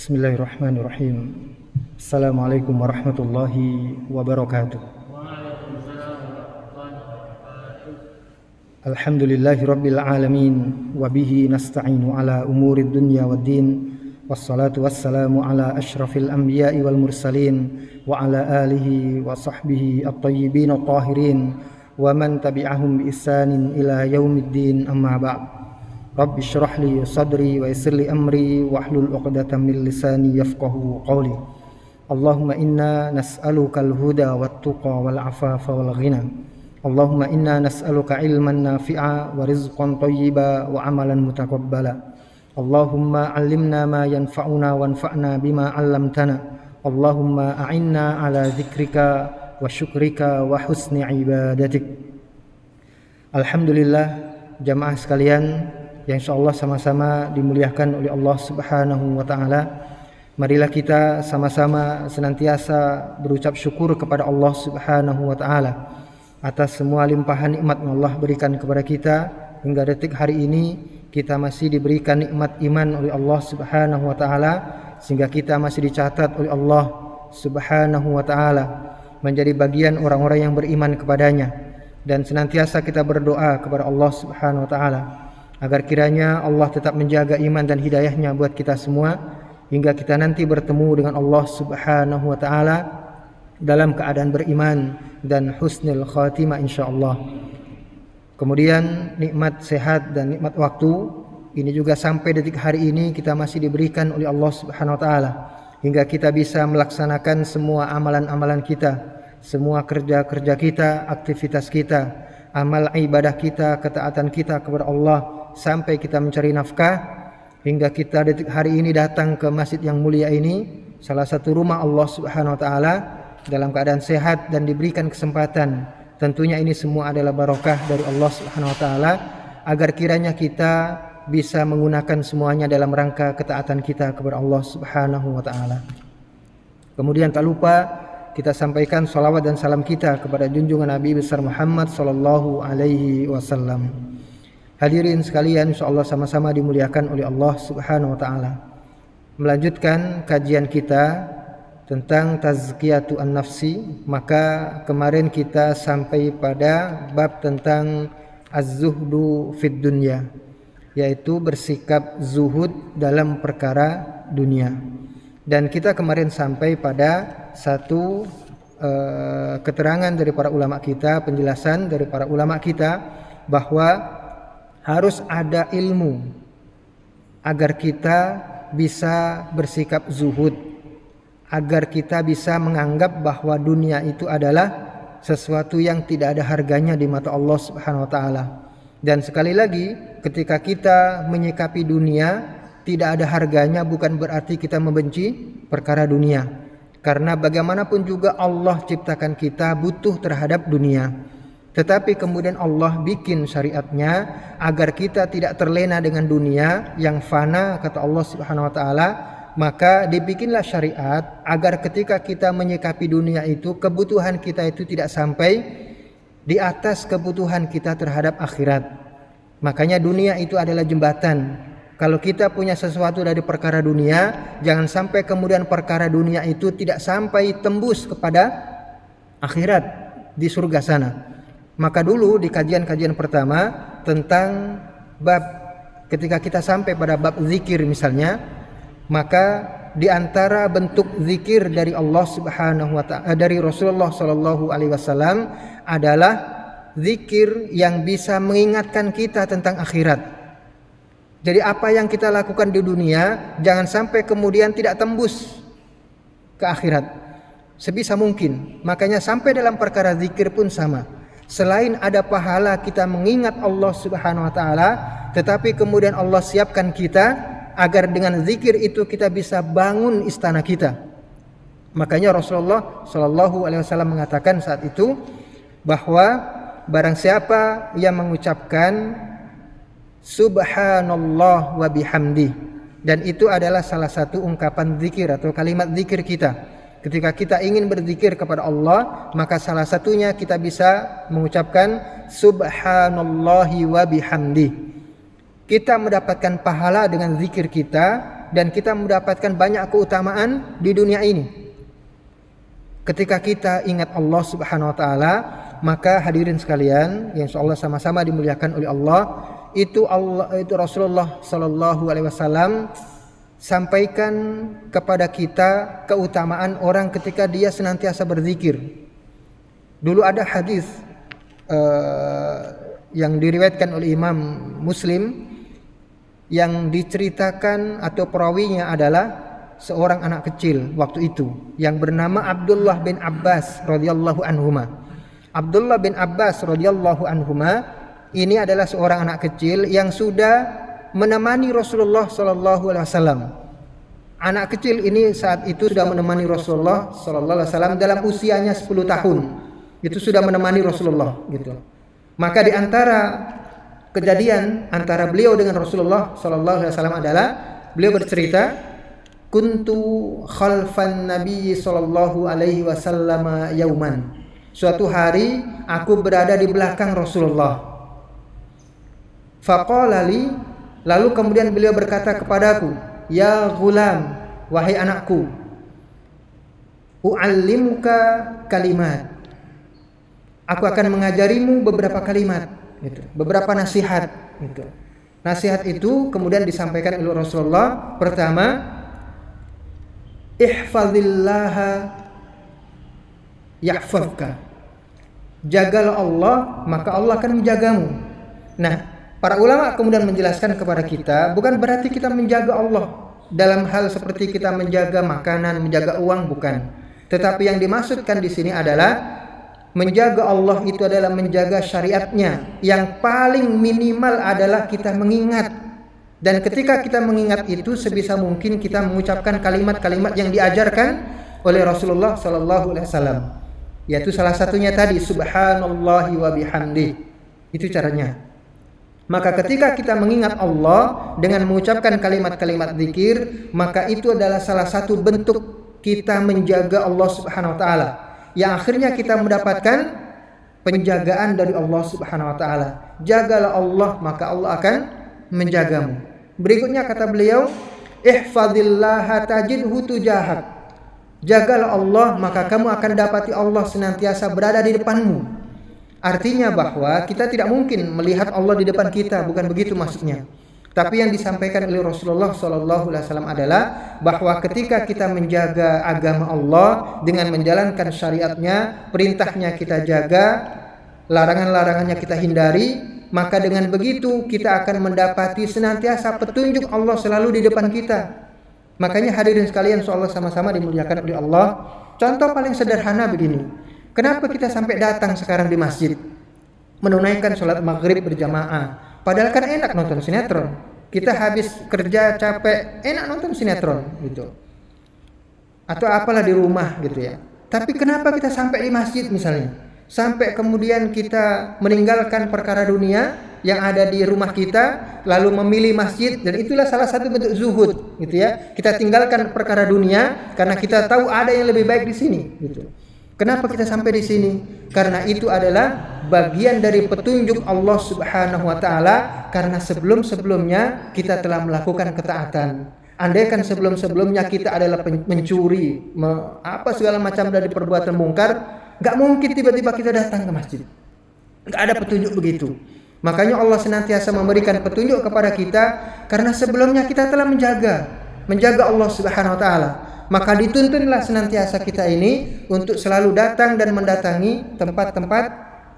Bismillahirrahmanirrahim. Assalamualaikum warahmatullahi wabarakatuh. Alhamdulillahi rabbil alamin. Wabihi nasta'inu ala umuri dunya waddin. Wassalatu wassalamu ala ashrafil anbiya'i wal mursalin. Wa ala alihi wa sahbihi at-tayyibin at-tahirin. Wa man tabi'ahum bi ihsanin ila yaumiddin, amma ba'd. Rabbi syrah li sadri wa yassir li amri wahlul 'uqdatam min lisani yafqahu qawli. Allahumma inna nas'aluka al-huda wat-tuqa wal 'afafa wal ghina. Allahumma inna nas'aluka ilman nafi'a wa rizqan thayyiba wa amalan mutaqabbala. Allahumma 'allimna ma yanfa'una wanfa'na bima 'allamtana. Allahumma a'inna 'ala dzikrika wa syukrika wa husni ibadatik. Alhamdulillah, jamaah sekalian yang insyaallah sama-sama dimuliakan oleh Allah Subhanahu wa taala. Marilah kita sama-sama senantiasa berucap syukur kepada Allah Subhanahu wa taala atas semua limpahan nikmat yang Allah berikan kepada kita. Hingga detik hari ini kita masih diberikan nikmat iman oleh Allah Subhanahu wa taala, sehingga kita masih dicatat oleh Allah Subhanahu wa taala menjadi bagian orang-orang yang beriman kepadanya. Dan senantiasa kita berdoa kepada Allah Subhanahu wa taala agar kiranya Allah tetap menjaga iman dan hidayahnya buat kita semua hingga kita nanti bertemu dengan Allah Subhanahu wa taala dalam keadaan beriman dan husnul khatimah insyaallah. Kemudian nikmat sehat dan nikmat waktu ini juga sampai detik hari ini kita masih diberikan oleh Allah Subhanahu wa taala hingga kita bisa melaksanakan semua amalan-amalan kita, semua kerja-kerja kita, aktivitas kita, amal ibadah kita, ketaatan kita kepada Allah, sampai kita mencari nafkah hingga kita detik hari ini datang ke masjid yang mulia ini, salah satu rumah Allah Subhanahu wa taala, dalam keadaan sehat dan diberikan kesempatan. Tentunya ini semua adalah barokah dari Allah Subhanahu wa taala agar kiranya kita bisa menggunakan semuanya dalam rangka ketaatan kita kepada Allah Subhanahu wa taala. Kemudian tak lupa kita sampaikan salawat dan salam kita kepada junjungan Nabi besar Muhammad sallallahu alaihi wasallam. Hadirin sekalian, insyaallah sama-sama dimuliakan oleh Allah Subhanahu wa taala. Melanjutkan kajian kita tentang tazkiyatu an-nafsi, maka kemarin kita sampai pada bab tentang az-zuhdu fid dunya, yaitu bersikap zuhud dalam perkara dunia. Dan kita kemarin sampai pada satu keterangan dari para ulama kita, penjelasan dari para ulama kita bahwa harus ada ilmu agar kita bisa bersikap zuhud, agar kita bisa menganggap bahwa dunia itu adalah sesuatu yang tidak ada harganya di mata Allah Subhanahu wa taala. Dan sekali lagi, ketika kita menyikapi dunia tidak ada harganya bukan berarti kita membenci perkara dunia. Karena bagaimanapun juga Allah ciptakan kita butuh terhadap dunia. Tetapi kemudian Allah bikin syariatnya agar kita tidak terlena dengan dunia yang fana, kata Allah Subhanahu wa taala. Maka dibikinlah syariat agar ketika kita menyikapi dunia itu, kebutuhan kita itu tidak sampai di atas kebutuhan kita terhadap akhirat. Makanya dunia itu adalah jembatan. Kalau kita punya sesuatu dari perkara dunia, jangan sampai kemudian perkara dunia itu tidak sampai tembus kepada akhirat di surga sana. Maka dulu di kajian-kajian pertama tentang bab, ketika kita sampai pada bab zikir misalnya, maka di antara bentuk zikir dari Allah Subhanahu wa taala, dari Rasulullah sallallahu alaihi wasallam adalah zikir yang bisa mengingatkan kita tentang akhirat. Jadi apa yang kita lakukan di dunia jangan sampai kemudian tidak tembus ke akhirat sebisa mungkin. Makanya sampai dalam perkara zikir pun sama. Selain ada pahala kita mengingat Allah Subhanahu wa taala, tetapi kemudian Allah siapkan kita agar dengan zikir itu kita bisa bangun istana kita. Makanya Rasulullah sallallahu alaihi wasallam mengatakan saat itu bahwa barang siapa yang mengucapkan subhanallah wa bihamdi, dan itu adalah salah satu ungkapan zikir atau kalimat zikir kita. Ketika kita ingin berzikir kepada Allah, maka salah satunya kita bisa mengucapkan subhanallahi wa bihamdi. Kita mendapatkan pahala dengan zikir kita dan kita mendapatkan banyak keutamaan di dunia ini. Ketika kita ingat Allah Subhanahu wa taala, maka hadirin sekalian yang insyaallah sama-sama dimuliakan oleh Allah, itu Rasulullah sallallahu alaihi wasallam sampaikan kepada kita keutamaan orang ketika dia senantiasa berzikir. Dulu ada hadis yang diriwayatkan oleh Imam Muslim yang diceritakan atau perawinya adalah seorang anak kecil waktu itu yang bernama Abdullah bin Abbas radhiyallahu anhuma. Abdullah bin Abbas radhiyallahu anhuma ini adalah seorang anak kecil yang sudah menemani Rasulullah sallallahu alaihi wasallam. Anak kecil ini saat itu sudah menemani Rasulullah sallallahu alaihi wasallam dalam usianya 10 tahun. Itu sudah menemani Rasulullah gitu. Maka di antara kejadian antara beliau dengan Rasulullah sallallahu alaihi wasallam adalah beliau bercerita, kuntu khalfan nabi sallallahu alaihi wasallam yauman. Suatu hari aku berada di belakang Rasulullah. Faqala li, lalu kemudian beliau berkata kepadaku, ya ghulam, wahai anakku, u'allimuka kalimat. Aku akan mengajarimu beberapa kalimat, gitu, beberapa nasihat, gitu. Nasihat itu kemudian disampaikan oleh Rasulullah. Pertama, ihfazillaha yahfazka. Jagalah Allah, maka Allah akan menjagamu. Nah, para ulama kemudian menjelaskan kepada kita, bukan berarti kita menjaga Allah dalam hal seperti kita menjaga makanan, menjaga uang, bukan. Tetapi yang dimaksudkan di sini adalah menjaga Allah itu adalah menjaga syariatnya. Yang paling minimal adalah kita mengingat. Dan ketika kita mengingat itu, sebisa mungkin kita mengucapkan kalimat-kalimat yang diajarkan oleh Rasulullah sallallahu alaihi wasallam. Yaitu salah satunya tadi, subhanallahi wa bihamdih. Itu caranya. Maka ketika kita mengingat Allah dengan mengucapkan kalimat-kalimat zikir, maka itu adalah salah satu bentuk kita menjaga Allah Subhanahu wa taala. Yang akhirnya kita mendapatkan penjagaan dari Allah Subhanahu wa taala. Jagalah Allah, maka Allah akan menjagamu. Berikutnya kata beliau, ihfazillaha tajidhu tujahak. Jagalah Allah, maka kamu akan dapati Allah senantiasa berada di depanmu. Artinya bahwa kita tidak mungkin melihat Allah di depan kita, bukan begitu maksudnya. Tapi yang disampaikan oleh Rasulullah SAW adalah bahwa ketika kita menjaga agama Allah dengan menjalankan syariatnya, perintahnya kita jaga, larangan-larangannya kita hindari, maka dengan begitu kita akan mendapati senantiasa petunjuk Allah selalu di depan kita. Makanya hadirin sekalian, insyaallah sama-sama dimuliakan oleh Allah. Contoh paling sederhana begini. Kenapa kita sampai datang sekarang di masjid menunaikan sholat maghrib berjamaah? Padahal kan enak nonton sinetron. Kita habis kerja capek, enak nonton sinetron gitu. Atau apalah di rumah gitu ya. Tapi kenapa kita sampai di masjid misalnya? Sampai kemudian kita meninggalkan perkara dunia yang ada di rumah kita, lalu memilih masjid, dan itulah salah satu bentuk zuhud gitu ya. Kita tinggalkan perkara dunia karena kita tahu ada yang lebih baik di sini gitu. Kenapa kita sampai di sini? Karena itu adalah bagian dari petunjuk Allah Subhanahu wa taala, karena sebelum-sebelumnya kita telah melakukan ketaatan. Andaikan sebelum-sebelumnya kita adalah mencuri, apa segala macam dari perbuatan mungkar, enggak mungkin tiba-tiba kita datang ke masjid. Enggak ada petunjuk begitu. Makanya Allah senantiasa memberikan petunjuk kepada kita karena sebelumnya kita telah menjaga Allah Subhanahu wa taala. Maka dituntunlah senantiasa kita ini untuk selalu datang dan mendatangi tempat-tempat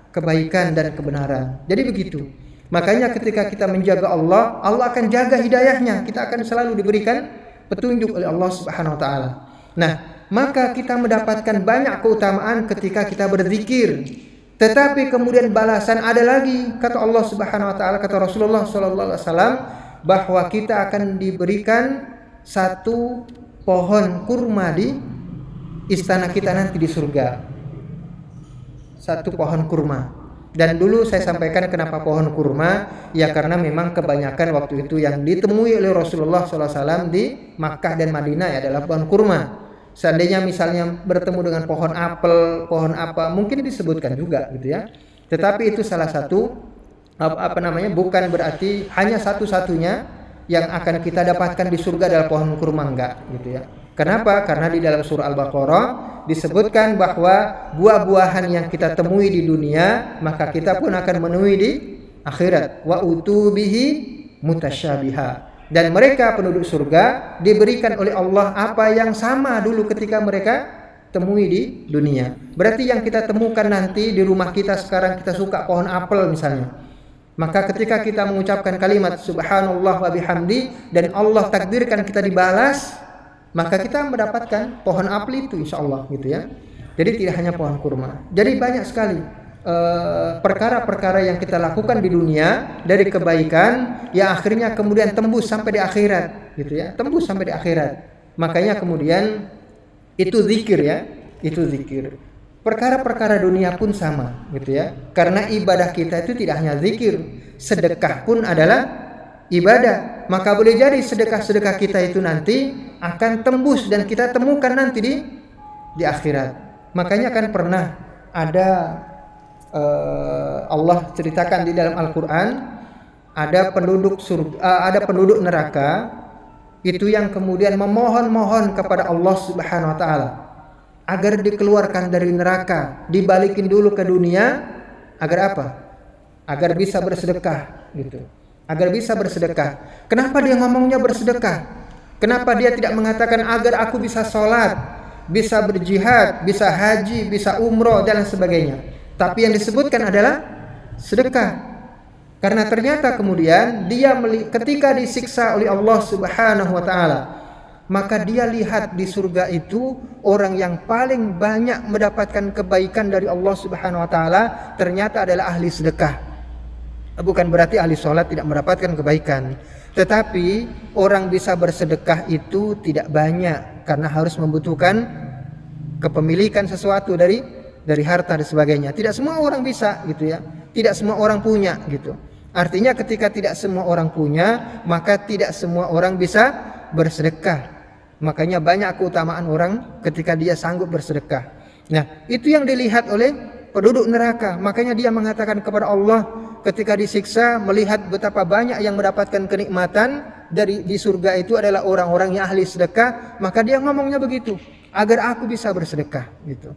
kebaikan dan kebenaran. Jadi begitu. Makanya ketika kita menjaga Allah, Allah akan jaga hidayahnya. Kita akan selalu diberikan petunjuk oleh Allah Subhanahu wa taala. Nah, maka kita mendapatkan banyak keutamaan ketika kita berzikir. Tetapi kemudian balasan ada lagi, kata Allah Subhanahu wa taala, kata Rasulullah sallallahu alaihi wasallam, bahwa kita akan diberikan satu pohon kurma di istana kita nanti di surga. Satu pohon kurma. Dan dulu saya sampaikan kenapa pohon kurma, ya karena memang kebanyakan waktu itu yang ditemui oleh Rasulullah SAW di Makkah dan Madinah ya adalah pohon kurma. Seandainya misalnya bertemu dengan pohon apel, pohon apa, mungkin disebutkan juga gitu ya. Tetapi itu salah satu bukan berarti hanya satu-satunya yang akan kita dapatkan di surga adalah pohon kurma, enggak gitu ya. Kenapa? Karena di dalam surah Al-Baqarah disebutkan bahwa buah-buahan yang kita temui di dunia maka kita pun akan menemui di akhirat. Wa utubihi mutasyabiha. Dan mereka penduduk surga diberikan oleh Allah apa yang sama dulu ketika mereka temui di dunia. Berarti yang kita temukan nanti di rumah kita sekarang, kita suka pohon apel misalnya. Maka ketika kita mengucapkan kalimat subhanallah wa bihamdi dan Allah takdirkan kita dibalas, maka kita mendapatkan pohon apel itu insyaallah gitu ya. Jadi tidak hanya pohon kurma. Jadi banyak sekali perkara-perkara yang kita lakukan di dunia dari kebaikan yang akhirnya kemudian tembus sampai di akhirat gitu ya, tembus sampai di akhirat. Makanya kemudian itu zikir ya, itu zikir. Perkara-perkara dunia pun sama gitu ya, karena ibadah kita itu tidak hanya zikir, sedekah pun adalah ibadah. Maka boleh jadi sedekah-sedekah kita itu nanti akan tembus dan kita temukan nanti di akhirat. Makanya kan pernah ada Allah ceritakan di dalam Al-Quran ada penduduk surga, ada penduduk neraka itu yang kemudian memohon-mohon kepada Allah Subhanahu wa taala agar dikeluarkan dari neraka, dibalikin dulu ke dunia agar apa? Agar bisa bersedekah gitu. Agar bisa bersedekah. Kenapa dia ngomongnya bersedekah? Kenapa dia tidak mengatakan agar aku bisa sholat, bisa berjihad, bisa haji, bisa umroh dan sebagainya? Tapi yang disebutkan adalah sedekah. Karena ternyata kemudian dia ketika disiksa oleh Allah Subhanahu wa taala, maka dia lihat di surga itu orang yang paling banyak mendapatkan kebaikan dari Allah Subhanahu wa taala ternyata adalah ahli sedekah. Bukan berarti ahli sholat tidak mendapatkan kebaikan, tetapi orang bisa bersedekah itu tidak banyak karena harus membutuhkan kepemilikan sesuatu dari harta dan sebagainya. Tidak semua orang bisa gitu ya. Tidak semua orang punya gitu. Artinya ketika tidak semua orang punya, maka tidak semua orang bisa bersedekah. Makanya banyak keutamaan orang ketika dia sanggup bersedekah. Nah, itu yang dilihat oleh penduduk neraka. Makanya dia mengatakan kepada Allah ketika disiksa melihat betapa banyak yang mendapatkan kenikmatan di surga itu adalah orang-orang yang ahli sedekah, maka dia ngomongnya begitu, agar aku bisa bersedekah gitu.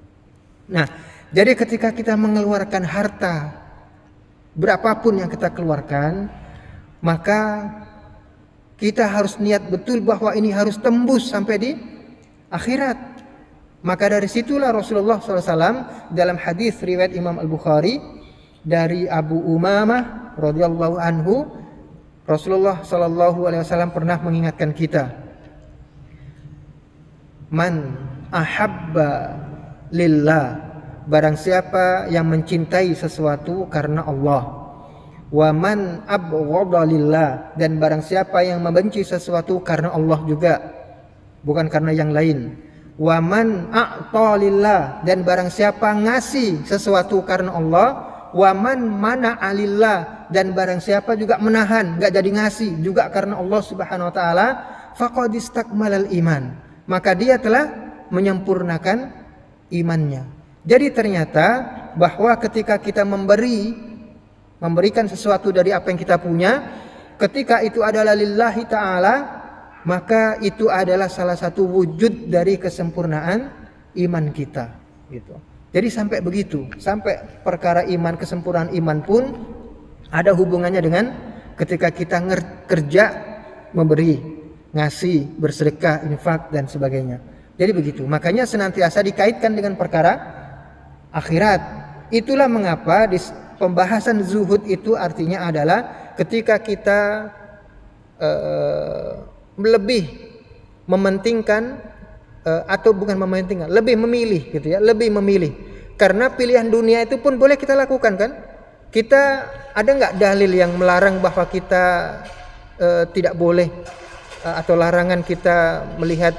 Nah, jadi ketika kita mengeluarkan harta berapapun yang kita keluarkan, maka kita harus niat betul bahwa ini harus tembus sampai di akhirat. Maka dari situlah Rasulullah SAW dalam hadis riwayat Imam Al-Bukhari dari Abu Umamah radhiyallahu anhu, Rasulullah SAW pernah mengingatkan kita, man ahabba lillah, barang siapa yang mencintai sesuatu karena Allah, wa man abghadha lillah, dan barang siapa yang membenci sesuatu karena Allah juga, bukan karena yang lain, wa man a'ta lillah, dan barang siapa ngasih sesuatu karena Allah, wa man mana'a lillah, dan barang siapa juga menahan enggak jadi ngasih juga karena Allah Subhanahu wa taala, faqad istakmalal iman, maka dia telah menyempurnakan imannya. Jadi ternyata bahwa ketika kita memberikan sesuatu dari apa yang kita punya, ketika itu adalah lillahi ta'ala, maka itu adalah salah satu wujud dari kesempurnaan iman kita gitu. Jadi sampai begitu, sampai perkara iman, kesempurnaan iman pun ada hubungannya dengan ketika kita kerja, memberi, ngasih, bersedekah, infak dan sebagainya. Jadi begitu. Makanya senantiasa dikaitkan dengan perkara akhirat. Itulah mengapa di pembahasan zuhud itu artinya adalah ketika kita lebih mementingkan atau bukan mementingkan, lebih memilih gitu ya, lebih memilih. Karena pilihan dunia itu pun boleh kita lakukan kan? Kita ada nggak dalil yang melarang bahwa kita tidak boleh atau larangan kita melihat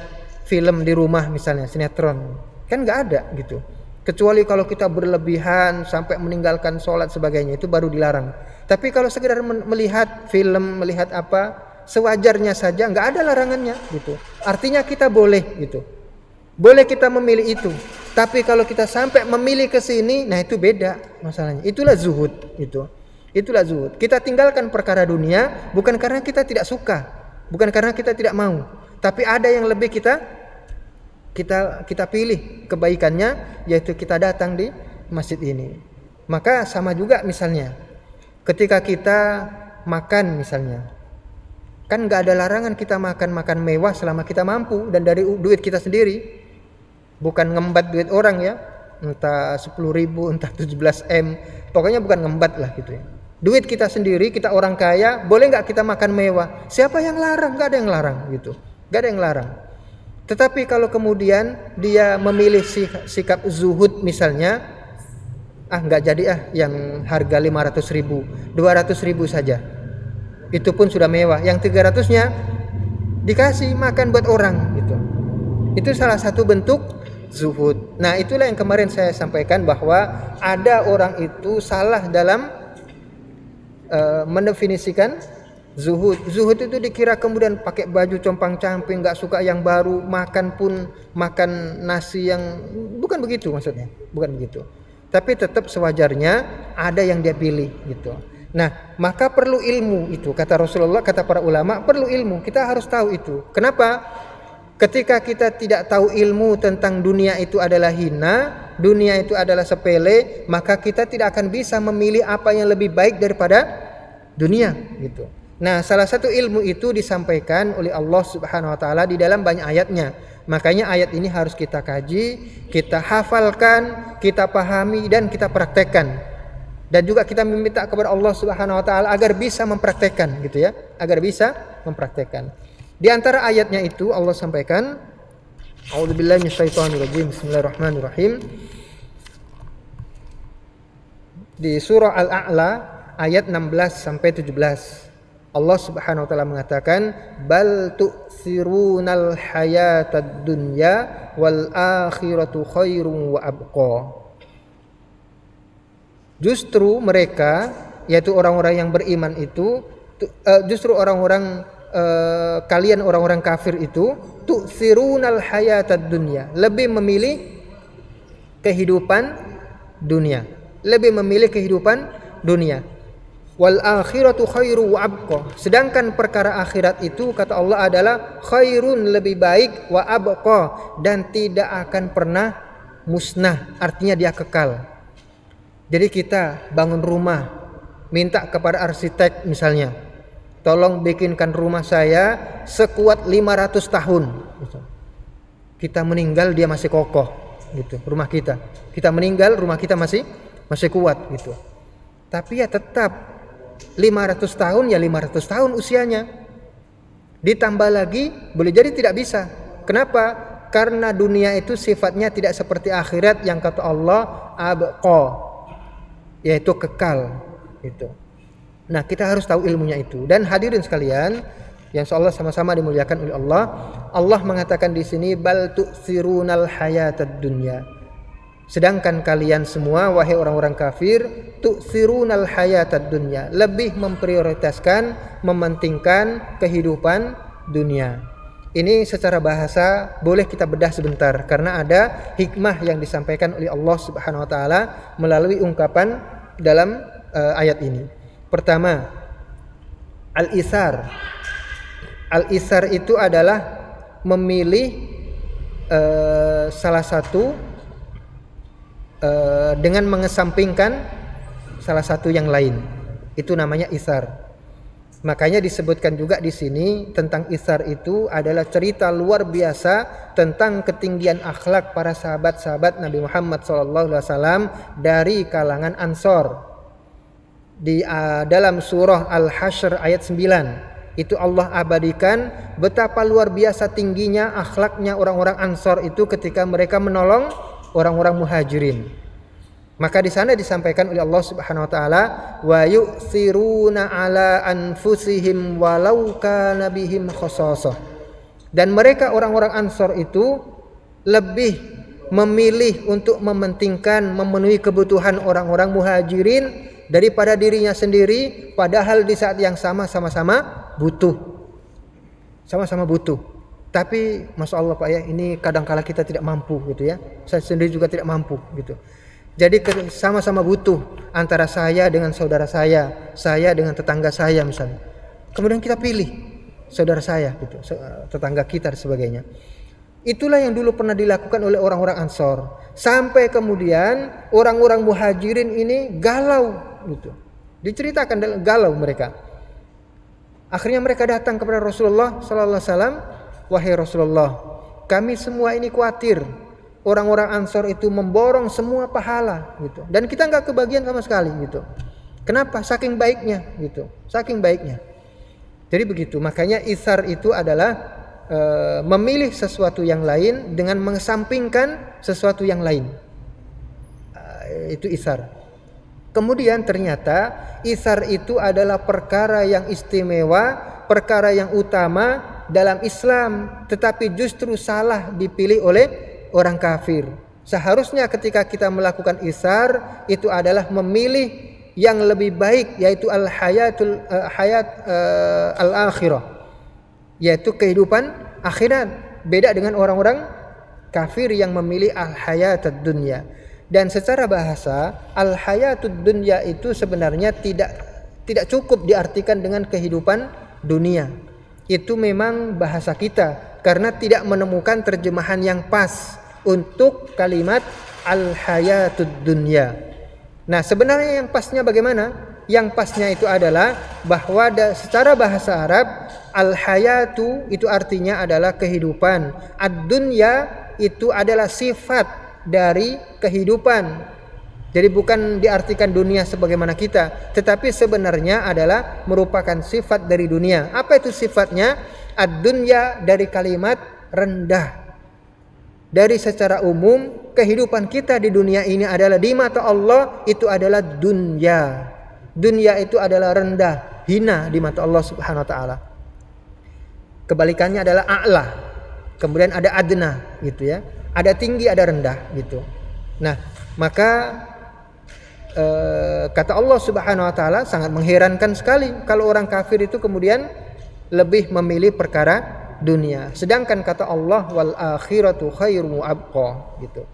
film di rumah misalnya, sinetron, kan nggak ada gitu. Kecuali kalau kita berlebihan sampai meninggalkan sholat sebagainya, itu baru dilarang. Tapi kalau sekedar melihat film, melihat apa, sewajarnya saja, nggak ada larangannya gitu. Artinya kita boleh gitu, boleh kita memilih itu. Tapi kalau kita sampai memilih ke sini, nah itu beda masalahnya. Itulah zuhud gitu. Itulah zuhud. Kita tinggalkan perkara dunia bukan karena kita tidak suka, Bukan karena kita tidak mau, tapi ada yang lebih kita pilih kebaikannya, yaitu kita datang di masjid ini. Maka sama juga misalnya ketika kita makan misalnya, kan nggak ada larangan kita makan mewah selama kita mampu dan dari duit kita sendiri, bukan ngembat duit orang ya, entah 10.000 entah 17 M, pokoknya bukan ngembat lah gitu ya. Duit kita sendiri, kita orang kaya, boleh nggak kita makan mewah? Siapa yang larang? Nggak ada yang larang gitu, nggak ada yang larang. Tetapi kalau kemudian dia memilih sikap zuhud misalnya, nggak jadi yang harga 500.000, 200.000 saja, itu pun sudah mewah. Yang 300-nya dikasih makan buat orang gitu. Itu salah satu bentuk zuhud. Nah, itulah yang kemarin saya sampaikan bahwa ada orang itu salah dalam mendefinisikan zuhud. Zuhud itu dikira kemudian pakai baju compang-camping, nggak suka yang baru, makan pun makan nasi yang bukan begitu maksudnya, bukan begitu. Tapi tetap sewajarnya ada yang dia pilih gitu. Nah, maka perlu ilmu itu, kata Rasulullah, kata para ulama, perlu ilmu. Kita harus tahu itu. Kenapa? Ketika kita tidak tahu ilmu tentang dunia itu adalah hina, dunia itu adalah sepele, maka kita tidak akan bisa memilih apa yang lebih baik daripada dunia gitu. Nah, salah satu ilmu itu disampaikan oleh Allah Subhanahu wa taala di dalam banyak ayatnya. Makanya ayat ini harus kita kaji, kita hafalkan, kita pahami dan kita praktekkan. Dan juga kita meminta kepada Allah Subhanahu wa taala agar bisa mempraktekkan gitu ya, agar bisa mempraktekkan. Di antara ayatnya itu Allah sampaikan, A'udzubillahi minasyaitonirrajim. Bismillahirrahmanirrahim. Di surah Al-A'la ayat 16 sampai 17. Allah Subhanahu wa taala mengatakan, bal tu'thirunal hayatad dunya wal akhiratu khairum wa abqa. Justru mereka, yaitu orang-orang yang beriman itu, justru kalian orang-orang kafir itu tu'thirunal hayatad dunya, lebih memilih kehidupan dunia, lebih memilih kehidupan dunia. Wal akhiratu khairu wa abqa, sedangkan perkara akhirat itu kata Allah adalah khairun, lebih baik, wa abqa, dan tidak akan pernah musnah, artinya dia kekal. Jadi kita bangun rumah, minta kepada arsitek misalnya, tolong bikinkan rumah saya sekuat 500 tahun. Kita meninggal dia masih kokoh gitu, rumah kita. Kita meninggal rumah kita masih kuat gitu. Tapi ya tetap 500 tahun ya 500 tahun usianya. Ditambah lagi boleh jadi tidak bisa. Kenapa? Karena dunia itu sifatnya tidak seperti akhirat yang kata Allah abqa, yaitu kekal gitu. Nah, kita harus tahu ilmunya itu. Dan hadirin sekalian, yang insyaallah sama-sama dimuliakan oleh Allah, Allah mengatakan di sini bal tu'thirunal hayatad dunya. Sedangkan kalian semua wahai orang-orang kafir, tu'thirunal hayatad dunya, lebih memprioritaskan, mementingkan kehidupan dunia. Ini secara bahasa boleh kita bedah sebentar karena ada hikmah yang disampaikan oleh Allah Subhanahu wa taala melalui ungkapan dalam ayat ini. Pertama, al-isar. Al-isar itu adalah memilih salah satu dengan mengesampingkan salah satu yang lain. Itu namanya isar. Makanya disebutkan juga di sini tentang isar itu adalah cerita luar biasa tentang ketinggian akhlak para sahabat-sahabat Nabi Muhammad SAW dari kalangan Ansor. Di dalam surah Al-Hasyr ayat 9 itu Allah abadikan betapa luar biasa tingginya akhlaknya orang-orang Ansor itu ketika mereka menolong orang-orang Muhajirin. Maka di sana disampaikan oleh Allah Subhanahu wa taala, wa yu'thiruna ala anfusihim walau kana bihim khassasah. Dan mereka orang-orang Ansor itu lebih memilih untuk mementingkan memenuhi kebutuhan orang-orang Muhajirin daripada dirinya sendiri, padahal di saat yang sama-sama butuh. Sama-sama butuh. Tapi Masya Allah Pak ya, ini kadang-kala kita tidak mampu gitu ya. Saya sendiri juga tidak mampu gitu. Jadi sama-sama butuh antara saya dengan saudara saya dengan tetangga saya misalnya. Kemudian kita pilih saudara saya gitu, tetangga kita dan sebagainya. Itulah yang dulu pernah dilakukan oleh orang-orang Ansor. Sampai kemudian orang-orang Muhajirin ini galau gitu. Diceritakan galau mereka. Akhirnya mereka datang kepada Rasulullah sallallahu alaihi wasallam, "Wahai Rasulullah, kami semua ini khawatir orang-orang Ansor itu memborong semua pahala gitu. Dan kita nggak kebagian sama sekali gitu. Kenapa? Saking baiknya gitu. Saking baiknya." Jadi begitu. Makanya itsar itu adalah memilih sesuatu yang lain dengan mengesampingkan sesuatu yang lain. Itu itsar. Kemudian ternyata itsar itu adalah perkara yang istimewa, perkara yang utama dalam Islam, tetapi justru salah dipilih oleh orang kafir. Seharusnya ketika kita melakukan itsar itu adalah memilih yang lebih baik, yaitu hayat al-akhirah, yaitu kehidupan akhirat. Beda dengan orang-orang kafir yang memilih al-hayatad dunya. Dan secara bahasa al-hayatud dunya itu sebenarnya tidak cukup diartikan dengan kehidupan dunia. Itu memang bahasa kita karena tidak menemukan terjemahan yang pas untuk kalimat al-hayatud dunya. Nah, sebenarnya yang pasnya bagaimana? Yang pasnya itu adalah bahwa secara bahasa Arab al-hayatu itu artinya adalah kehidupan. Ad-dunya itu adalah sifat dari kehidupan. Jadi bukan diartikan dunia sebagaimana kita, tetapi sebenarnya adalah merupakan sifat dari dunia. Apa itu sifatnya? Ad-dunya dari kalimat rendah. Dari secara umum kehidupan kita di dunia ini adalah di mata Allah itu adalah dunya. Dunia itu adalah rendah, hina di mata Allah Subhanahu wa taala. Kebalikannya adalah a'la. Kemudian ada adna gitu ya. Ada tinggi, ada rendah gitu. Nah, maka kata Allah Subhanahu wa taala sangat mengherankan sekali kalau orang kafir itu kemudian lebih memilih perkara dunia. Sedangkan kata Allah wal akhiratu khairu abqa gitu.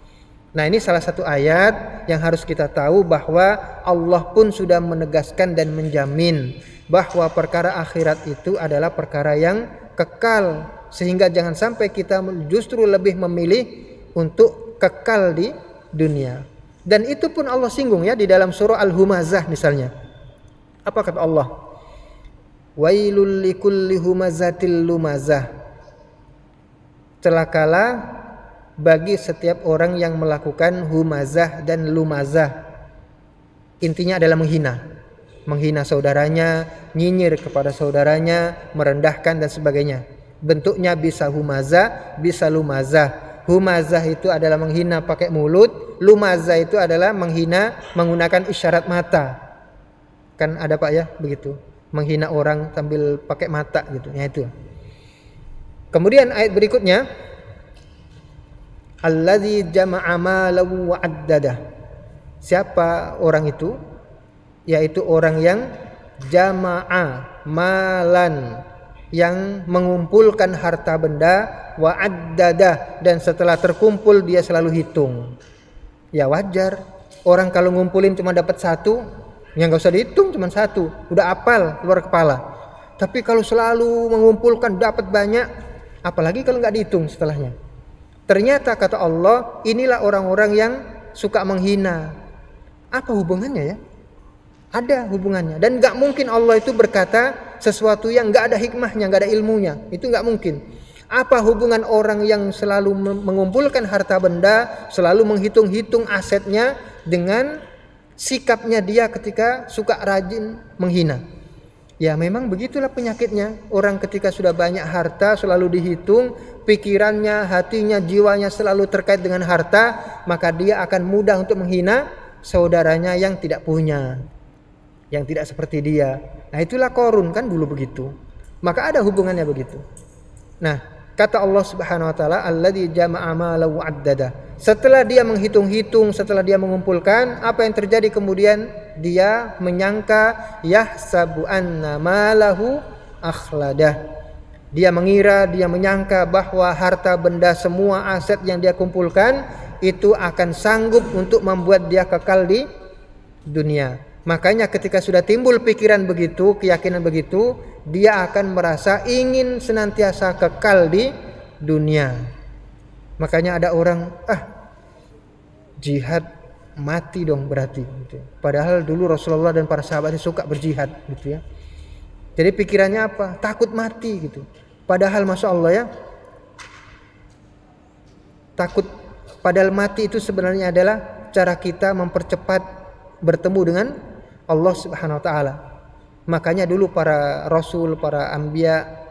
Nah, ini salah satu ayat yang harus kita tahu bahwa Allah pun sudah menegaskan dan menjamin bahwa perkara akhirat itu adalah perkara yang kekal, sehingga jangan sampai kita justru lebih memilih untuk kekal di dunia. Dan itu pun Allah singgung ya di dalam surah Al-Humazah misalnya. Apa kata Allah? Wailul likulli humazatil lumazah. Celakalah bagi setiap orang yang melakukan humazah dan lumazah. Intinya adalah menghina saudaranya, nyinyir kepada saudaranya, merendahkan dan sebagainya. Bentuknya bisa humazah, bisa lumazah. Humazah itu adalah menghina pakai mulut, lumazah itu adalah menghina menggunakan isyarat mata. Kan ada Pak ya begitu, menghina orang sambil pakai mata gitu. Ya itu. Kemudian ayat berikutnya, Allazi jama'a malahu wa addada. Siapa orang itu? Yaitu orang yang jama'a malan, yang mengumpulkan harta benda, wa addada, dan setelah terkumpul dia selalu hitung. Ya wajar, orang kalau ngumpulin cuma dapat satu, ya nggak usah dihitung, cuma satu, udah hafal keluar kepala. Tapi kalau selalu mengumpulkan dapat banyak, apalagi kalau nggak dihitung setelahnya. Ternyata kata Allah, inilah orang-orang yang suka menghina. Apa hubungannya ya? Ada hubungannya. Dan gak mungkin Allah itu berkata sesuatu yang gak ada hikmahnya, gak ada ilmunya. Itu gak mungkin. Apa hubungan orang yang selalu mengumpulkan harta benda, selalu menghitung-hitung asetnya, dengan sikapnya dia ketika suka rajin menghina? Ya memang begitulah penyakitnya. Orang ketika sudah banyak harta selalu dihitung, pikirannya, hatinya, jiwanya selalu terkait dengan harta, maka dia akan mudah untuk menghina saudaranya yang tidak punya, yang tidak seperti dia. Nah itulah Qarun kan dulu begitu. Maka ada hubungannya begitu. Nah kata Allah Subhanahu wa taala, alladzi jama'a malahu addada. Setelah dia menghitung-hitung, setelah dia mengumpulkan, apa yang terjadi kemudian? Dia menyangka yahsabu anna malahu akhladah. Dia mengira, dia menyangka bahwa harta benda, semua aset yang dia kumpulkan itu akan sanggup untuk membuat dia kekal di dunia. Makanya ketika sudah timbul pikiran begitu, keyakinan begitu, dia akan merasa ingin senantiasa kekal di dunia. Makanya ada orang, jihad mati dong berarti gitu. Padahal dulu Rasulullah dan para sahabat suka berjihad gitu ya. Jadi pikirannya apa? Takut mati gitu. Padahal Masya Allah ya, takut padahal mati itu sebenarnya adalah cara kita mempercepat bertemu dengan Allah Subhanahu wa taala. Makanya dulu para rasul, para anbiya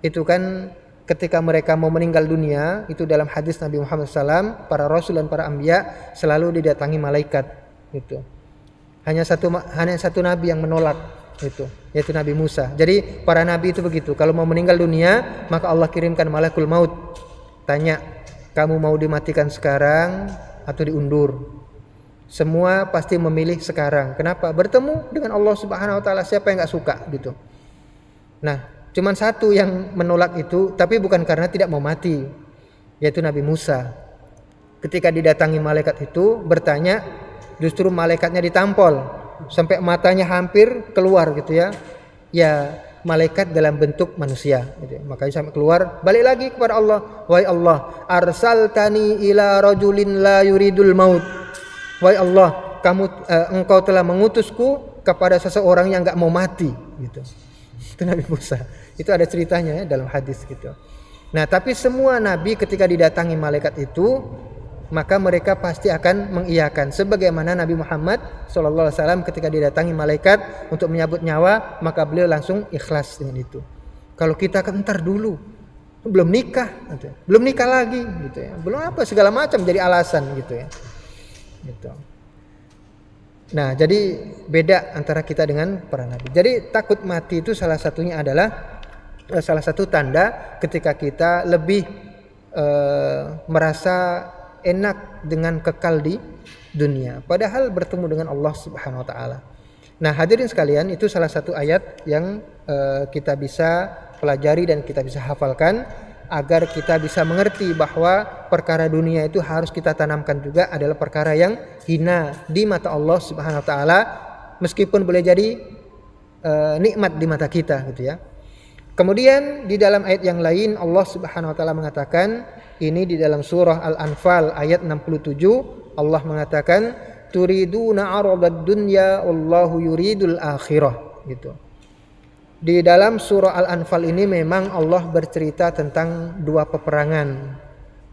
itu kan ketika mereka mau meninggal dunia, itu dalam hadis Nabi Muhammad SAW, para rasul dan para anbiya selalu didatangi malaikat gitu. Hanya satu nabi yang menolak itu, yaitu Nabi Musa. Jadi para nabi itu begitu, kalau mau meninggal dunia maka Allah kirimkan malakul maut, tanya, kamu mau dimatikan sekarang atau diundur? Semua pasti memilih sekarang. Kenapa? Bertemu dengan Allah Subhanahu wa taala, siapa yang enggak suka gitu. Nah, cuman satu yang menolak itu, tapi bukan karena tidak mau mati, yaitu Nabi Musa. Ketika didatangi malaikat itu bertanya, justru malaikatnya ditampol sampai matanya hampir keluar gitu ya. Ya, malaikat dalam bentuk manusia gitu. Makanya sampai keluar, balik lagi kepada Allah. Wahai Allah, arsaltani ila rajulin la yuridul maut. Wahai Allah, engkau telah mengutusku kepada seseorang yang enggak mau mati gitu. Itu Nabi Musa. Itu ada ceritanya ya dalam hadis gitu. Nah, tapi semua nabi ketika didatangi malaikat itu, maka mereka pasti akan mengiyakan. Sebagaimana Nabi Muhammad SAW ketika didatangi malaikat untuk menyabut nyawa, maka beliau langsung ikhlas dengan itu. Kalau kita kan ntar dulu, belum nikah, gitu. Belum nikah lagi, gitu ya. Belum apa segala macam jadi alasan gitu ya. Gitu. Nah, jadi beda antara kita dengan para nabi. Jadi takut mati itu salah satunya adalah salah satu tanda ketika kita lebih merasa enak dengan kekal di dunia, padahal bertemu dengan Allah Subhanahu wa taala. Nah, hadirin sekalian, itu salah satu ayat yang kita bisa pelajari dan kita bisa hafalkan agar kita bisa mengerti bahwa perkara dunia itu harus kita tanamkan juga adalah perkara yang hina di mata Allah Subhanahu wa taala, meskipun boleh jadi nikmat di mata kita gitu ya. Kemudian di dalam ayat yang lain Allah Subhanahu wa taala mengatakan, ini di dalam surah Al-Anfal ayat 67, Allah mengatakan turiduna 'aradad dunya wallahu yuridul akhirah gitu. Di dalam surah Al-Anfal ini memang Allah bercerita tentang dua peperangan,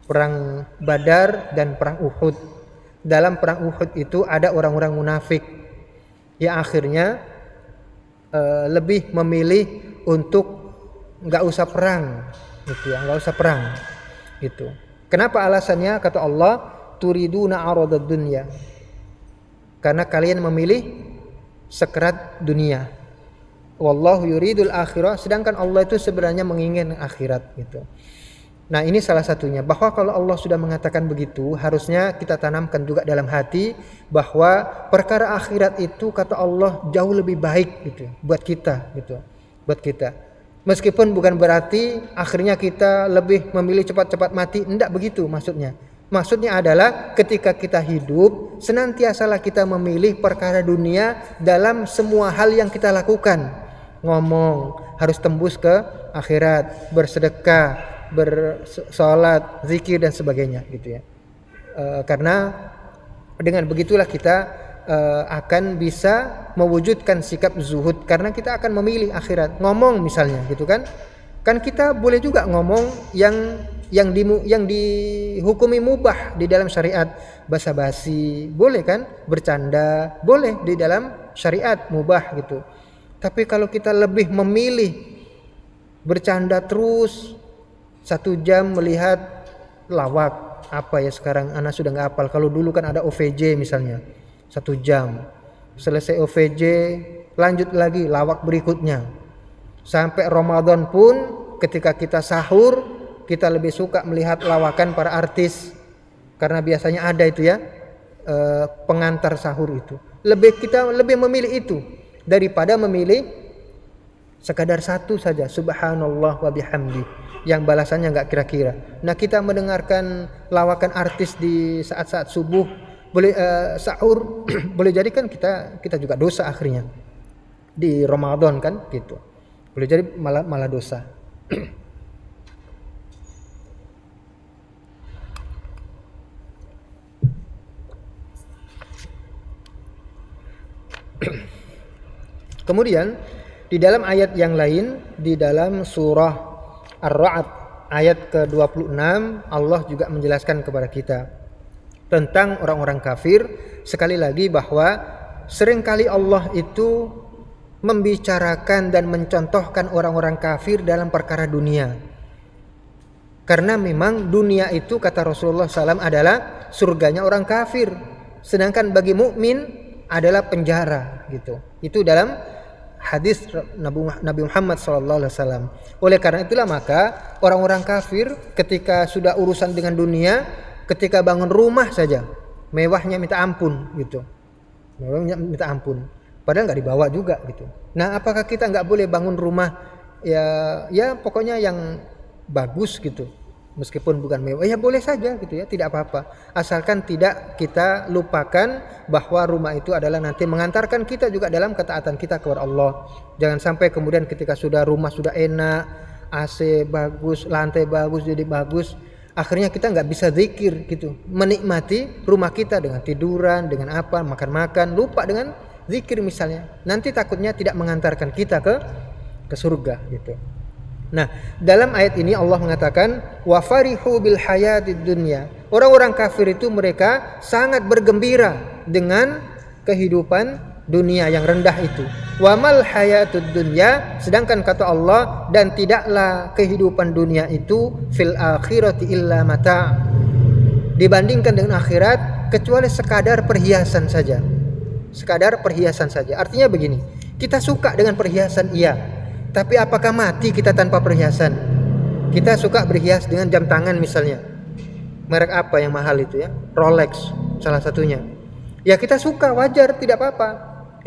perang Badar dan perang Uhud. Dalam perang Uhud itu ada orang-orang munafik yang akhirnya lebih memilih untuk nggak usah perang, gitu ya, nggak usah perang, gitu. Kenapa alasannya? Kata Allah, turiduna 'aradad dunya. Karena kalian memilih sekerat dunia. Wallahu yuridul akhirah, sedangkan Allah itu sebenarnya menginginkan akhirat gitu. Nah, ini salah satunya, bahwa kalau Allah sudah mengatakan begitu, harusnya kita tanamkan juga dalam hati bahwa perkara akhirat itu kata Allah jauh lebih baik gitu buat kita gitu. Buat kita. Meskipun bukan berarti akhirnya kita lebih memilih cepat-cepat mati, enggak begitu maksudnya. Maksudnya adalah ketika kita hidup, senantiasalah kita memilih perkara dunia dalam semua hal yang kita lakukan. Ngomong harus tembus ke akhirat, bersedekah, bersolat, zikir dan sebagainya gitu ya. Karena dengan begitulah kita akan bisa mewujudkan sikap zuhud, karena kita akan memilih akhirat. Ngomong misalnya gitu kan kita boleh juga ngomong yang dihukumi mubah di dalam syariat, basa-basi boleh kan, bercanda boleh di dalam syariat mubah gitu. Tapi kalau kita lebih memilih bercanda terus 1 jam melihat lawak, apa ya sekarang anak sudah nggak hafal. Kalau dulu kan ada OVJ misalnya 1 jam, selesai OVJ lanjut lagi lawak berikutnya. Sampai Ramadan pun ketika kita sahur, kita lebih suka melihat lawakan para artis, karena biasanya ada itu ya, pengantar sahur itu. Kita lebih memilih itu daripada memilih sekadar satu saja, subhanallah wa bihamdi, yang balasannya enggak kira-kira. Nah, kita mendengarkan lawakan artis di saat-saat subuh boleh sahur boleh jadi kan kita juga dosa akhirnya di Ramadan kan gitu. Boleh jadi malah dosa. Kemudian di dalam ayat yang lain, di dalam surah Ar-Ra'd ayat ke-26, Allah juga menjelaskan kepada kita tentang orang-orang kafir. Sekali lagi bahwa seringkali Allah itu membicarakan dan mencontohkan orang-orang kafir dalam perkara dunia. Karena memang dunia itu, kata Rasulullah SAW, adalah surganya orang kafir. Sedangkan bagi mukmin adalah penjara gitu. Itu dalam hadis Nabi Muhammad SAW. Oleh karena itulah maka orang-orang kafir ketika sudah urusan dengan dunia, ketika bangun rumah saja mewahnya minta ampun gitu. Mewahnya minta ampun. Padahal nggak dibawa juga gitu. Nah, apakah kita nggak boleh bangun rumah ya pokoknya yang bagus gitu, meskipun bukan mewah, ya boleh saja gitu ya, tidak apa-apa, asalkan tidak kita lupakan bahwa rumah itu adalah nanti mengantarkan kita juga dalam ketaatan kita kepada Allah. Jangan sampai kemudian ketika rumah sudah enak, AC bagus, lantai bagus, jadi bagus, akhirnya kita nggak bisa zikir gitu, menikmati rumah kita dengan tiduran, dengan apa, makan-makan, lupa dengan zikir misalnya, nanti takutnya tidak mengantarkan kita ke surga gitu. Nah, dalam ayat ini Allah mengatakan wa farihu bil hayatid dunya. Orang-orang kafir itu mereka sangat bergembira dengan kehidupan dunia yang rendah itu. Wa mal hayatud dunya, sedangkan kata Allah, dan tidaklah kehidupan dunia itu fil akhirati illa mata'. Dibandingkan dengan akhirat kecuali sekadar perhiasan saja. Sekadar perhiasan saja. Artinya begini, kita suka dengan perhiasan iya, tapi apakah mati kita tanpa perhiasan? Kita suka berhias dengan jam tangan misalnya. Merek apa yang mahal itu ya? Rolex salah satunya. Ya kita suka, wajar, tidak apa-apa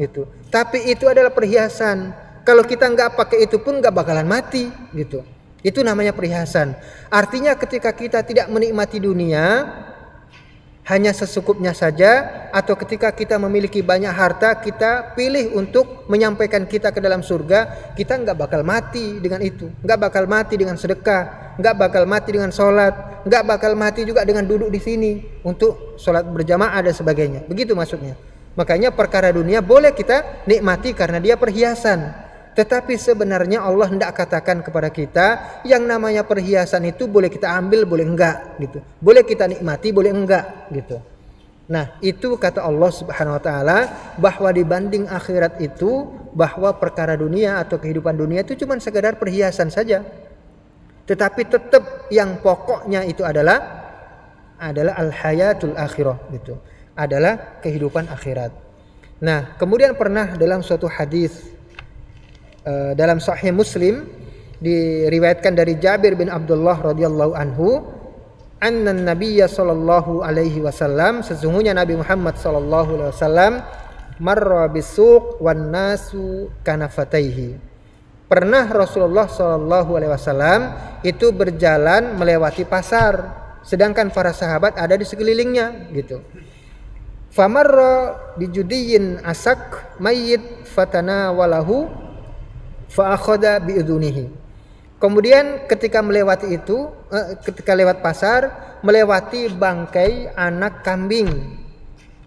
itu. Tapi itu adalah perhiasan. Kalau kita nggak pakai itu pun nggak bakalan mati gitu. Itu namanya perhiasan. Artinya ketika kita tidak menikmati dunia, hanya secukupnya saja, atau ketika kita memiliki banyak harta, kita pilih untuk menyampaikan kita ke dalam surga, kita nggak bakal mati dengan itu, nggak bakal mati dengan sedekah, nggak bakal mati dengan sholat, nggak bakal mati juga dengan duduk di sini untuk sholat berjamaah dan sebagainya. Begitu maksudnya. Makanya perkara dunia boleh kita nikmati karena dia perhiasan. Tetapi sebenarnya Allah hendak katakan kepada kita, yang namanya perhiasan itu boleh kita ambil, boleh enggak gitu. Boleh kita nikmati, boleh enggak gitu. Nah, itu kata Allah Subhanahu wa taala, bahwa dibanding akhirat itu, bahwa perkara dunia atau kehidupan dunia itu cuma sekedar perhiasan saja. Tetapi tetap yang pokoknya itu adalah al-hayatul akhirah gitu. Adalah kehidupan akhirat. Nah, kemudian pernah dalam suatu hadis dalam Sahih Muslim diriwayatkan dari Jabir bin Abdullah radhiyallahu anhu, anna Nabiyya sallallahu alaihi wasallam, sesungguhnya Nabi Muhammad sallallahu alaihi wasallam, marra bisuq wan nasu kanafataihi. Pernah Rasulullah sallallahu alaihi wasallam itu berjalan melewati pasar, sedangkan para sahabat ada di sekelilingnya gitu. Famarra bijudiyin asak mayyit fatanawalahu fa akhadha bi udhunihi. Kemudian ketika melewati itu, ketika lewat pasar, melewati bangkai anak kambing.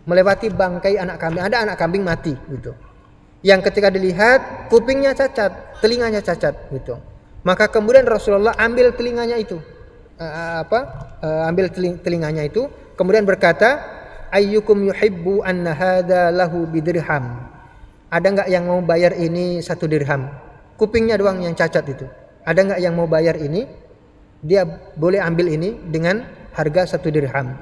Melewati bangkai anak kambing, ada anak kambing mati gitu. Yang ketika dilihat kupingnya cacat, telinganya cacat gitu. Maka kemudian Rasulullah ambil telinganya itu. Ambil telinganya itu, kemudian berkata, ayyukum yuhibbu anna hadza lahu bidirham. Ada enggak yang mau bayar ini 1 dirham? Kupingnya doang yang cacat itu. Ada enggak yang mau bayar ini? Dia boleh ambil ini dengan harga 1 dirham.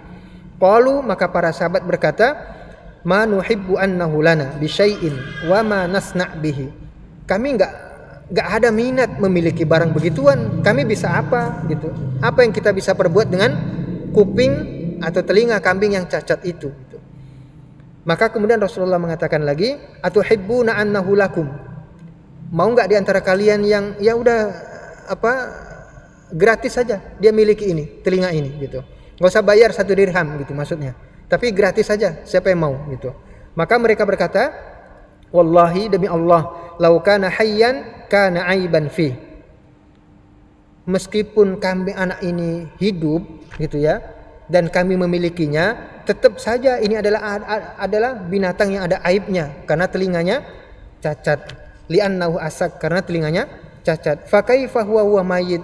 Qalu, maka para sahabat berkata, ma nuhibbu annahu lana bi syai'in wa ma nasna' bihi. Kami enggak ada minat memiliki barang begituan. Kami bisa apa gitu? Apa yang kita bisa perbuat dengan kuping atau telinga kambing yang cacat itu gitu. Maka kemudian Rasulullah mengatakan lagi, atuhibbuna annahu lakum. Mau enggak di antara kalian yang ya udah gratis saja dia miliki ini, telinga ini gitu. Enggak usah bayar 1 dirham gitu maksudnya. Tapi gratis saja, siapa yang mau gitu. Maka mereka berkata, wallahi demi Allah, lau kana hayyan kana aiban fi. Meskipun kambing anak ini hidup gitu ya, dan kami memilikinya, tetap saja ini adalah binatang yang ada aibnya karena telinganya cacat. Li'annahu asak, karena telinganya cacat. Fa kaifa huwa mayyit.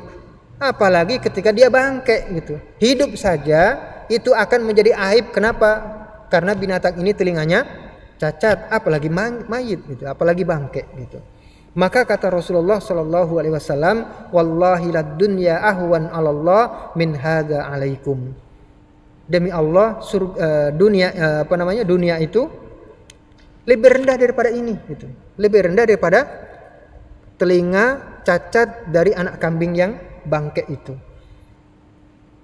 Apalagi ketika dia bangke gitu. Hidup saja itu akan menjadi aib. Kenapa? Karena binatang ini telinganya cacat, apalagi mayit gitu, apalagi bangke gitu. Maka kata Rasulullah sallallahu alaihi wasallam, wallahi lad dunya ahwan 'ala Allah min hadza 'alaikum. Demi Allah, dunia itu lebih rendah daripada ini gitu. Lebih rendah daripada telinga cacat dari anak kambing yang bangke itu.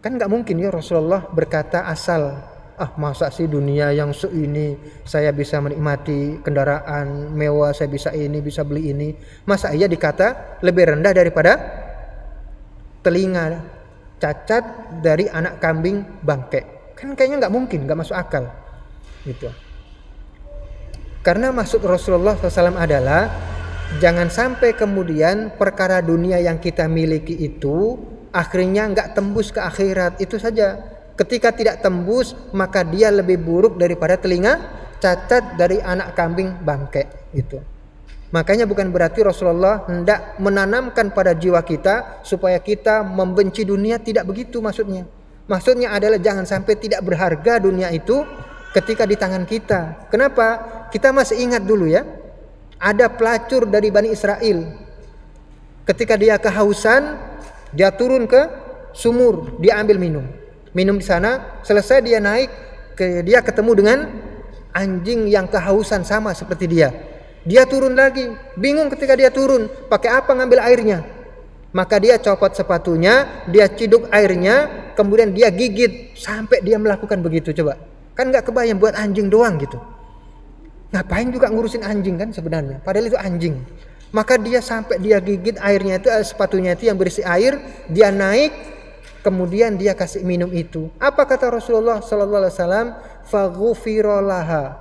Kan enggak mungkin ya Rasulullah berkata asal, masa sih dunia yang seini saya bisa menikmati kendaraan mewah, saya bisa ini, bisa beli ini. Masa iya dikata lebih rendah daripada telinga cacat dari anak kambing bangke? Kan kayaknya nggak mungkin, nggak masuk akal gitu. Karena maksud Rasulullah SAW adalah jangan sampai kemudian perkara dunia yang kita miliki itu akhirnya nggak tembus ke akhirat. Itu saja. Ketika tidak tembus, maka dia lebih buruk daripada telinga cacat dari anak kambing bangke gitu. Makanya bukan berarti Rasulullah hendak menanamkan pada jiwa kita supaya kita membenci dunia, tidak begitu maksudnya. Maksudnya adalah jangan sampai tidak berharga dunia itu ketika di tangan kita. Kenapa? Kita masih ingat dulu ya, ada pelacur dari Bani Israel. Ketika dia kehausan, dia turun ke sumur, dia ambil minum di sana. Selesai dia naik, dia ketemu dengan anjing yang kehausan sama seperti dia. Dia turun lagi, bingung ketika dia turun, pakai apa ngambil airnya? Maka dia copot sepatunya, dia ciduk airnya, kemudian dia gigit sampai dia melakukan begitu. Coba, kan nggak kebayang buat anjing doang gitu. Ngapain juga ngurusin anjing kan sebenarnya? Padahal itu anjing. Maka dia sampai dia gigit airnya itu, sepatunya itu yang berisi air, dia naik. Kemudian dia kasih minum itu. Apa kata Rasulullah sallallahu alaihi wasallam? Faghufira laha.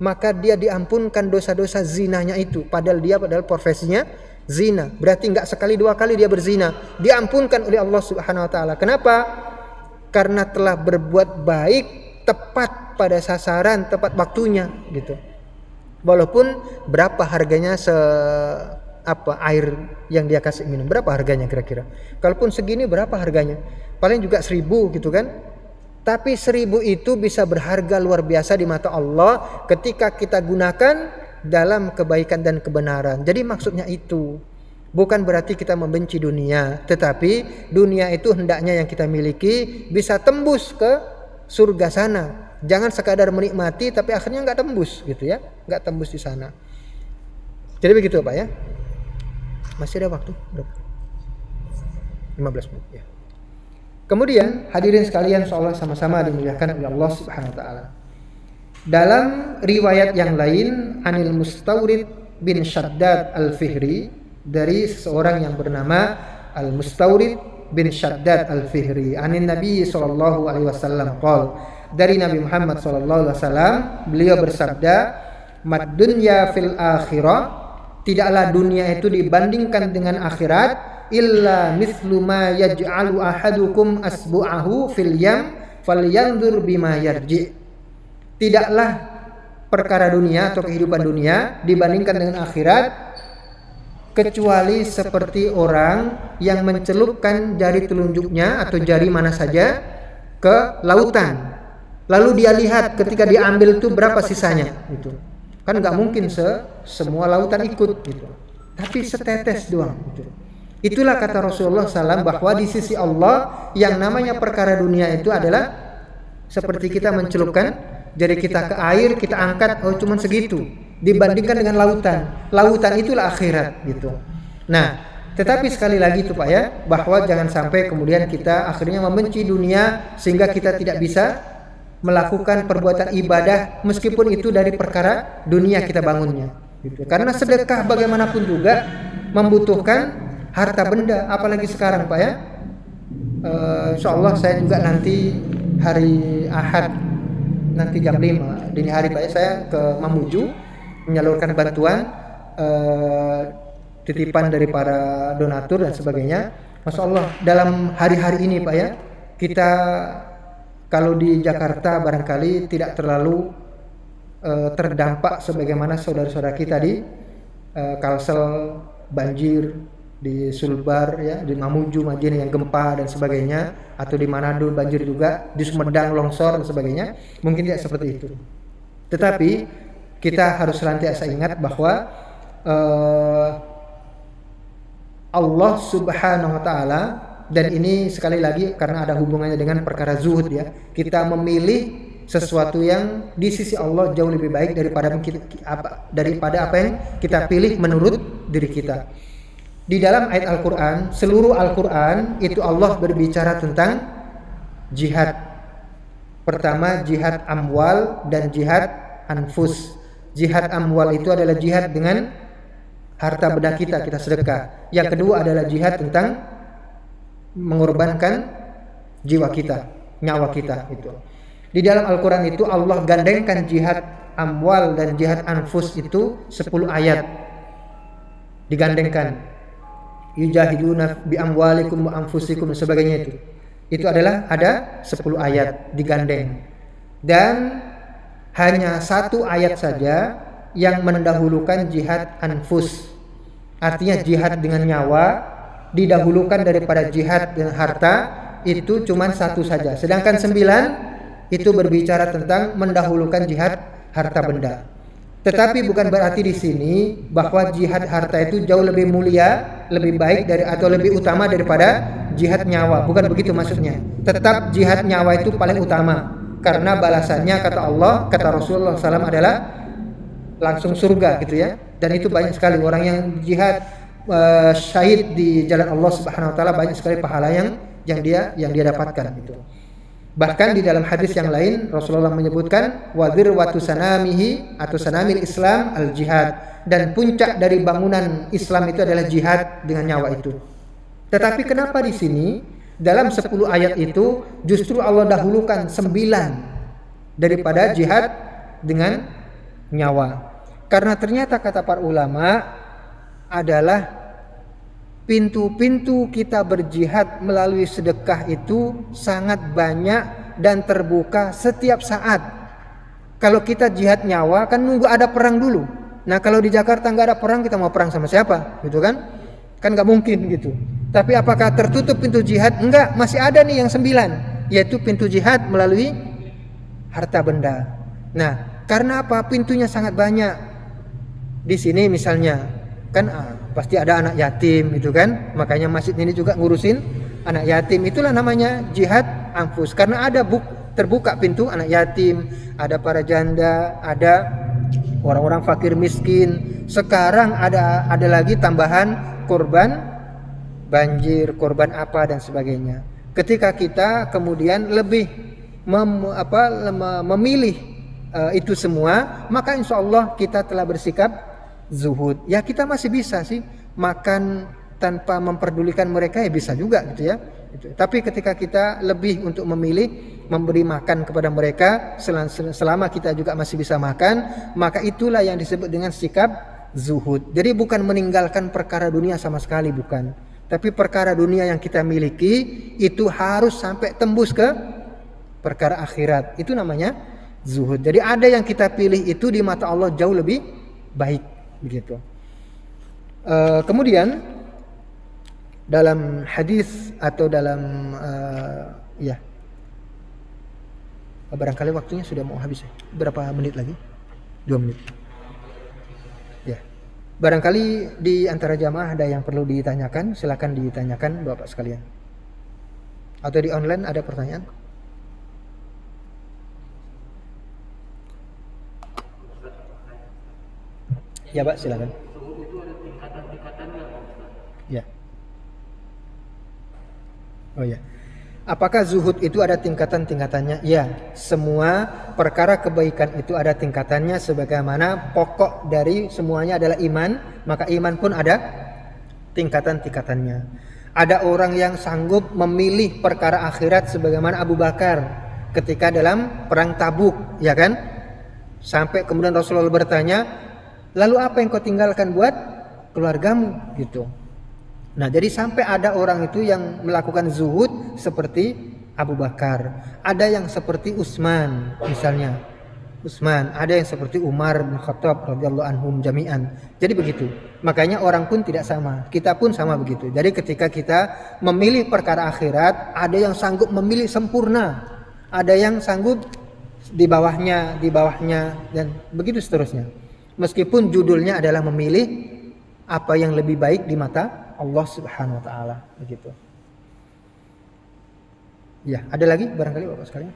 Maka dia diampunkan dosa-dosa zinanya itu. Padahal profesinya zina. Berarti enggak sekali dua kali dia berzina. Diampunkan oleh Allah Subhanahu wa taala. Kenapa? Karena telah berbuat baik tepat pada sasaran, tepat waktunya gitu. Walaupun berapa harganya air yang dia kasih minum, berapa harganya kira-kira? Kalaupun segini berapa harganya? Paling juga 1.000 gitu kan. Tapi 1.000 itu bisa berharga luar biasa di mata Allah ketika kita gunakan dalam kebaikan dan kebenaran. Jadi maksudnya itu bukan berarti kita membenci dunia, tetapi dunia itu hendaknya yang kita miliki bisa tembus ke surga sana. Jangan sekadar menikmati tapi akhirnya nggak tembus gitu ya, nggak tembus di sana. Jadi begitu Pak ya. Masih ada waktu berapa? 15 menit ya. Kemudian hadirin sekalian, insyaallah sama-sama dimuliakan oleh Allah Subhanahu wa taala. Dalam riwayat yang lain, Anil Mustawrid bin Shaddad Al-Fihri, dari seseorang yang bernama Al-Mustawrid bin Shaddad Al-Fihri, anin Nabi sallallahu alaihi wasallam qol, dari Nabi Muhammad sallallahu alaihi wasallam, beliau bersabda, mad dunya fil akhirah, tidaklah dunia itu dibandingkan dengan akhirat, illa mithlu ma yaj'alu ahadukum asbu'ahu fil yam falyanzur bima yarji. Tidaklah perkara dunia atau kehidupan dunia dibandingkan dengan akhirat kecuali seperti orang yang mencelupkan jari telunjuknya atau jari mana saja ke lautan, lalu dia lihat ketika diambil itu berapa sisanya gitu. Kan nggak mungkin semua lautan ikut gitu, tapi setetes doang gitu. Itulah kata Rasulullah SAW bahwa di sisi Allah yang namanya perkara dunia itu adalah seperti kita mencelupkan jari kita ke air, kita angkat, oh cuman segitu dibandingkan dengan lautan. Lautan itulah akhirat gitu. Nah, tetapi sekali lagi itu Pak ya, bahwa jangan sampai kemudian kita akhirnya membenci dunia sehingga kita tidak bisa melakukan perbuatan ibadah meskipun itu dari perkara dunia kita bangunnya gitu. Karena sedekah bagaimanapun juga membutuhkan harta benda, apalagi sekarang Pak ya. Insyaallah saya juga nanti hari Ahad nanti jam 5 dini hari Pak ya, saya ke Mamuju menyalurkan bantuan titipan dari para donatur dan sebagainya. Masya Allah, dalam hari-hari ini Pak ya, kita kalau di Jakarta barangkali tidak terlalu terdampak sebagaimana saudara-saudara kita di Kalsel, banjir, di Sulbar ya, di Mamuju, Majene yang gempa dan sebagainya, atau di Manado banjir juga, di Sumedang longsor dan sebagainya. Mungkin tidak seperti itu. Tetapi kita harus senantiasa ingat bahwa Allah Subhanahu wa taala, dan ini sekali lagi karena ada hubungannya dengan perkara zuhud ya. Kita memilih sesuatu yang di sisi Allah jauh lebih baik daripada apa yang kita pilih menurut diri kita. Di dalam ayat Al-Quran, seluruh Al-Quran itu Allah berbicara tentang jihad. Pertama jihad amwal dan jihad anfus. Jihad amwal itu adalah jihad dengan harta benda kita sedekah. Yang kedua adalah jihad tentang mengorbankan jiwa kita, nyawa kita itu. Di dalam Al-Quran itu Allah gandengkan jihad amwal dan jihad anfus itu 10 ayat digandengkan. Yujahiduna bi amwalikum wa anfusikum dan sebagainya itu. Itu adalah ada 10 ayat digandeng. Dan hanya 1 ayat saja yang mendahulukan jihad anfus. Artinya jihad dengan nyawa didahulukan daripada jihad dengan harta, itu cuma 1 saja. Sedangkan 9 itu berbicara tentang mendahulukan jihad harta benda. Tetapi bukan berarti di sini bahwa jihad harta itu jauh lebih mulia, lebih baik dari atau lebih utama daripada jihad nyawa. Bukan begitu maksudnya. Tetap jihad nyawa itu paling utama karena balasannya kata Allah, kata Rasulullah SAW adalah langsung surga gitu ya. Dan itu banyak sekali orang yang jihad syahid di jalan Allah Subhanahu wa taala, banyak sekali pahala yang dia dapatkan gitu. Bahkan di dalam hadis yang lain Rasulullah menyebutkan wadhirwatu sanamihi atau sanamil Islam al-jihad, dan puncak dari bangunan Islam itu adalah jihad dengan nyawa itu. Tetapi kenapa di sini dalam 10 ayat itu justru Allah dahulukan 9 daripada jihad dengan nyawa? Karena ternyata kata para ulama adalah pintu-pintu kita berjihad melalui sedekah itu sangat banyak dan terbuka setiap saat. Kalau kita jihad nyawa kan nunggu ada perang dulu. Nah kalau di Jakarta nggak ada perang, kita mau perang sama siapa? Gitu kan? Kan nggak mungkin gitu. Tapi apakah tertutup pintu jihad? Enggak, masih ada nih yang 9, yaitu pintu jihad melalui harta benda. Nah karena apa? Pintunya sangat banyak. Di sini misalnya kan pasti ada anak yatim gitu kan, makanya masjid ini juga ngurusin anak yatim. Itulah namanya jihad anfus, karena ada terbuka pintu anak yatim, ada para janda, ada orang-orang fakir miskin. Sekarang ada lagi tambahan korban banjir, korban apa dan sebagainya. Ketika kita kemudian lebih memilih itu semua, maka insya Allah kita telah bersikap zuhud. Ya kita masih bisa sih makan tanpa memperdulikan mereka, ya bisa juga gitu ya. Tapi ketika kita lebih untuk memilih memberi makan kepada mereka selama kita juga masih bisa makan, maka itulah yang disebut dengan sikap zuhud. Jadi bukan meninggalkan perkara dunia sama sekali, bukan. Tapi perkara dunia yang kita miliki itu harus sampai tembus ke perkara akhirat. Itu namanya zuhud. Jadi ada yang kita pilih itu di mata Allah jauh lebih baik. Begitu. Kemudian dalam hadis atau dalam barangkali waktunya sudah mau habis ya. Berapa menit lagi? 2 menit. Ya. Barangkali di antara jamaah ada yang perlu ditanyakan, silakan ditanyakan Bapak sekalian. Atau di online ada pertanyaan? Ya Pak, silakan. Zuhud itu ada tingkatan-tingkatannya, Ya. Oh ya. Apakah zuhud itu ada tingkatan-tingkatannya? Ya, semua perkara kebaikan itu ada tingkatannya, sebagaimana pokok dari semuanya adalah iman, maka iman pun ada tingkatan-tingkatannya. Ada orang yang sanggup memilih perkara akhirat sebagaimana Abu Bakar. ketika dalam perang Tabuk, ya kan? Sampai kemudian Rasulullah bertanya, lalu apa yang kau tinggalkan buat keluargamu gitu. Nah, jadi sampai ada orang itu yang melakukan zuhud seperti Abu Bakar, ada yang seperti Utsman misalnya, ada yang seperti Umar bin Khattab radhiyallahu anhum jami'an. Jadi begitu. Makanya orang pun tidak sama, kita pun sama begitu. Jadi ketika kita memilih perkara akhirat, ada yang sanggup memilih sempurna, ada yang sanggup di bawahnya, dan begitu seterusnya. Meskipun judulnya adalah memilih apa yang lebih baik di mata Allah Subhanahu wa taala, begitu. Ya, ada lagi barangkali Bapak sekalian?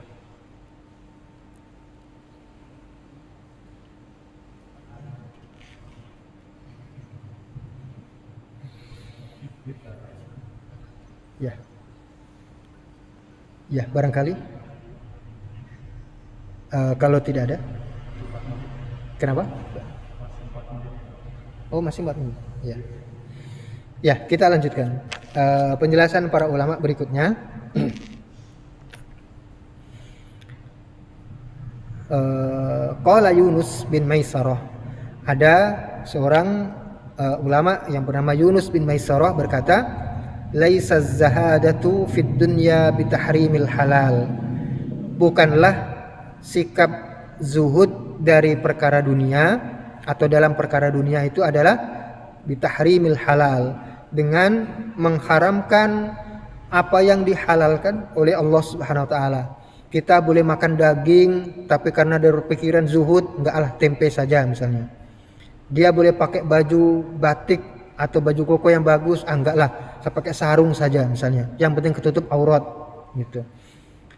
Ya. Ya, barangkali. Kalau tidak ada. Kenapa? Oh, masih 4 menit. Ya. Ya, kita lanjutkan. Penjelasan para ulama berikutnya. Qala Yunus bin Maisarah. Ada seorang ulama yang bernama Yunus bin Maisarah berkata, laisa zahadatu fid dunya bitahrimil halal. Bukanlah sikap zuhud dari perkara dunia atau dalam perkara dunia itu adalah bitahrimil halal, dengan mengharamkan apa yang dihalalkan oleh Allah Subhanahu wa taala. Kita boleh makan daging, tapi karena dari pikiran zuhud, enggaklah tempe saja misalnya. Dia boleh pakai baju batik atau baju koko yang bagus, enggaklah, saya pakai sarung saja misalnya. Yang penting ketutup aurat gitu.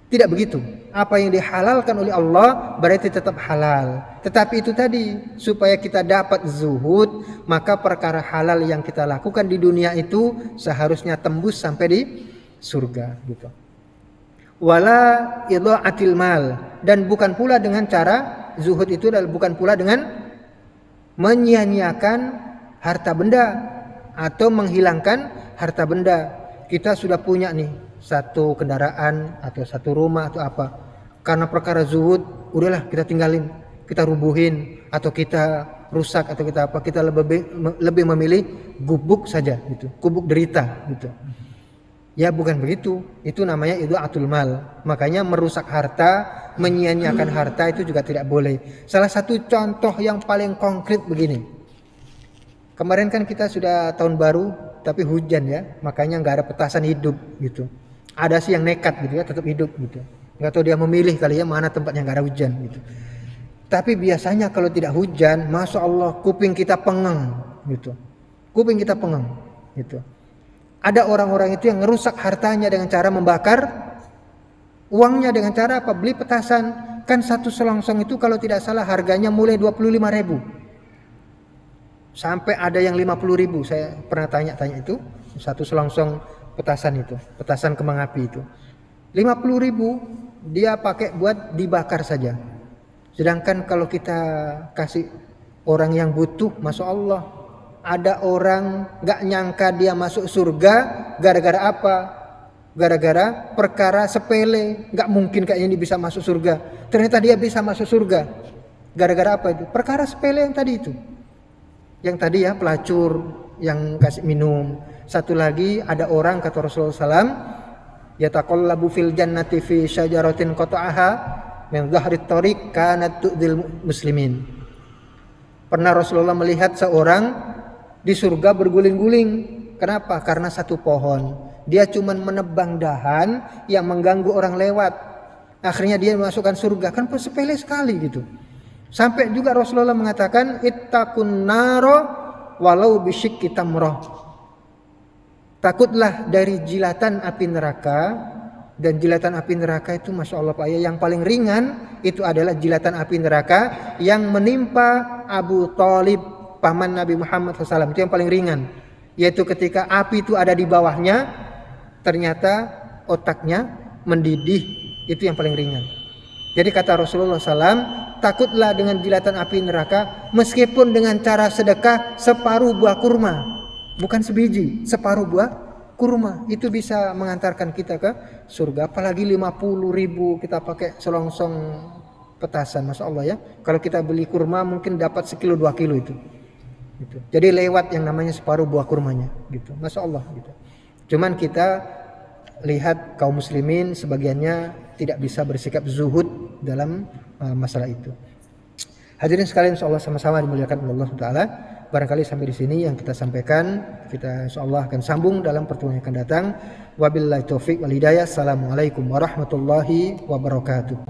Tidak begitu. Apa yang dihalalkan oleh Allah berarti tetap halal. Tetapi itu tadi, supaya kita dapat zuhud, maka perkara halal yang kita lakukan di dunia itu seharusnya tembus sampai di surga gitu. Wala idha'atil mal, dan bukan pula dengan cara zuhud itu adalah bukan pula dengan menyia-nyiakan harta benda atau menghilangkan harta benda. Kita sudah punya nih satu kendaraan atau satu rumah atau apa, karena perkara zuhud udahlah kita tinggalin, kita rubuhin atau kita rusak atau kita apa, kita lebih memilih gubuk saja gitu, gubuk derita gitu. Ya bukan begitu, itu namanya idha'atul mal. Makanya merusak harta, menyia-nyiakan harta itu juga tidak boleh. Salah satu contoh yang paling konkret begini. Kemarin kan kita sudah tahun baru, tapi hujan ya, makanya nggak ada petasan hidup gitu. Ada sih yang nekat gitu ya, tetap hidup gitu. Nggak tahu dia memilih kali ya mana tempat yang nggak ada hujan gitu. Tapi biasanya kalau tidak hujan, masya Allah kuping kita pengang gitu. Kuping kita pengang gitu. Ada orang-orang itu yang ngerusak hartanya dengan cara membakar uangnya dengan cara apa? Beli petasan. Kan satu selongsong itu kalau tidak salah harganya mulai 25.000. Sampai ada yang 50.000. Saya pernah tanya-tanya itu. Satu selongsong petasan itu. Petasan kembang api itu. 50.000 dia pakai buat dibakar saja. Sedangkan kalau kita kasih orang yang butuh, masya Allah. Ada orang gak nyangka dia masuk surga gara-gara apa? Gara-gara perkara sepele. Gak mungkin kayaknya dia bisa masuk surga. Ternyata dia bisa masuk surga. Gara-gara apa itu? Perkara sepele yang tadi itu. Yang tadi ya pelacur yang kasih minum. Satu lagi ada orang kata Rasulullah SAW, yataqallabu fil jannati fi syajaratin qata'aha min dhahrit thariq kanat tu'dil muslimin. Pernah Rasulullah melihat seorang di surga berguling-guling. Kenapa? Karena satu pohon. Dia cuma menebang dahan yang mengganggu orang lewat. Akhirnya dia masukkan surga. Kan sepele sekali gitu. Sampai juga Rasulullah mengatakan, ittaqun naro walau bisyikki tamrah. Takutlah dari jilatan api neraka. Dan jilatan api neraka itu masya Allah Pak ya, yang paling ringan itu adalah jilatan api neraka yang menimpa Abu Thalib, paman Nabi Muhammad SAW. Itu yang paling ringan. Yaitu ketika api itu ada di bawahnya, ternyata otaknya mendidih. Itu yang paling ringan. Jadi kata Rasulullah SAW, takutlah dengan jilatan api neraka meskipun dengan cara sedekah separuh buah kurma. Bukan sebiji, separuh buah kurma itu bisa mengantarkan kita ke surga. Apalagi 50.000 kita pakai selongsong petasan, masya Allah ya. Kalau kita beli kurma mungkin dapat 1-2 kilo itu. Gitu. Jadi lewat yang namanya separuh buah kurmanya, gitu. Masya Allah. Gitu. Cuman kita lihat kaum muslimin sebagiannya tidak bisa bersikap zuhud dalam masalah itu. Hadirin sekalian, insyaallah sama-sama dimuliakan oleh Allah Taala. Barangkali sampai di sini yang kita sampaikan, kita insyaallah akan sambung dalam pertemuan yang akan datang. Wabillahi taufik wal hidayah. Assalamualaikum warahmatullahi wabarakatuh.